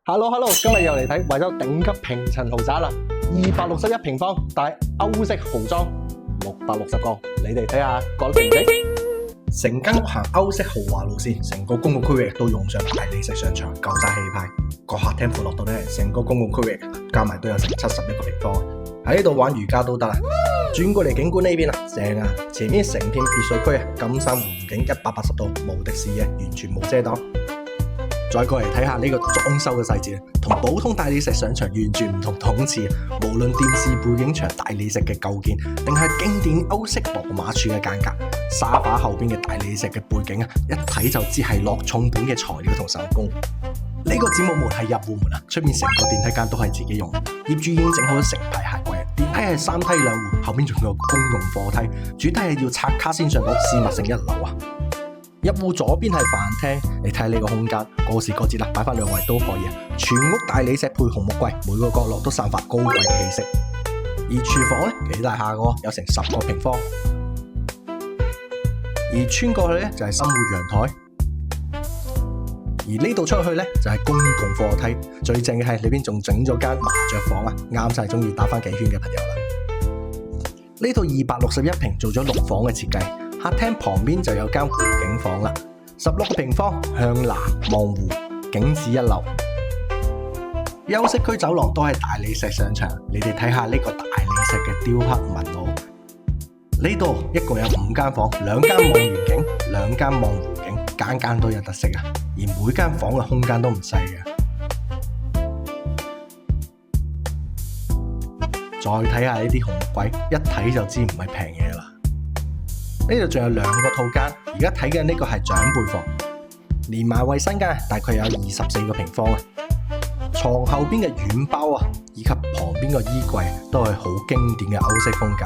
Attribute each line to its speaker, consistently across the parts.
Speaker 1: Hello，今日又嚟睇惠州頂級平層豪宅啦，261平方帶歐式豪裝，660個，你哋睇下覺得值唔值？成間屋行歐式豪華路線，成個公共區域都用上大理石上牆，夠晒氣派。個客廳闊落到咧，成個公共區域加埋都有成71個平方，喺呢度玩瑜伽都得啦。轉過嚟景觀呢邊啊，正啊！前面成片別墅區啊，金山湖景180度，無敵視野，完全冇遮擋。再過嚟睇下呢個裝修嘅細節，同普通大理石上牆完全唔同檔次。無論電視背景牆大理石嘅構建，定係經典歐式羅馬柱嘅間隔，沙發後邊嘅大理石嘅背景啊，一睇就知係落重本嘅材料同手工。呢個子母門係入戶門啊，出面成個電梯間都係自己用，業主已經整好咗成排鞋櫃，電梯係3梯2戶，後邊仲有公用貨梯，主梯係要拆卡先上到私密性1樓啊。入戶左邊係飯廳，你睇下呢個空間，過時過節啦，擺翻2位都可以啊。全屋大理石配紅木櫃，每個角落都散發高貴嘅氣息。而廚房咧幾大下個，有成10個平方。而穿過去咧就係生活陽台，而呢度出去咧就係公共貨梯。最正嘅係裏邊仲整咗間麻雀房啊，啱晒中意打翻幾圈嘅朋友啦。呢度261平做咗6房嘅設計。客廳旁邊就有間湖景房啦，16個平方，向南望湖，景致一流。休息區走廊都係大理石上牆，你哋睇下呢個大理石嘅雕刻紋路。呢度一共有5間房，2間望遠景，2間望湖景，間間都有特色啊！而每間房嘅空間都唔細嘅。再睇下呢啲紅木櫃，一睇就知唔係平嘢啦。呢度仲有2個套間，而家睇嘅呢個係長輩房，連埋衛生間大概有24個平方啊。床後邊嘅軟包啊，以及旁邊個衣櫃都係好經典嘅歐式風格。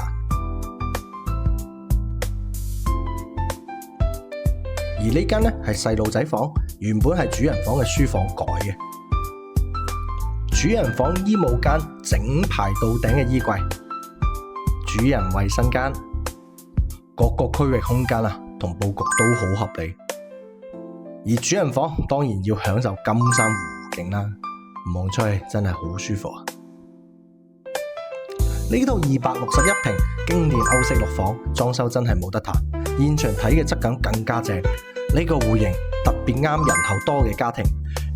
Speaker 1: 而呢間呢係細路仔房，原本係主人房嘅書房改嘅。主人房衣帽間整排到頂嘅衣櫃，主人衛生間。各個區域空間啊，同佈局都好合理。而主人房當然要享受金山湖景啦，望出去真係好舒服啊！呢度261平經典歐式6房，裝修真係冇得彈，現場睇嘅質感更加正。呢個戶型特別啱人口多嘅家庭。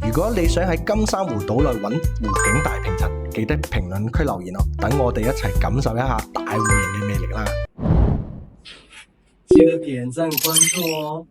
Speaker 1: 如果你想喺金山湖島內揾湖景大平層，記得評論區留言哦，等我哋一齊感受一下大戶型嘅魅力啦！
Speaker 2: 記得點讚關注哦。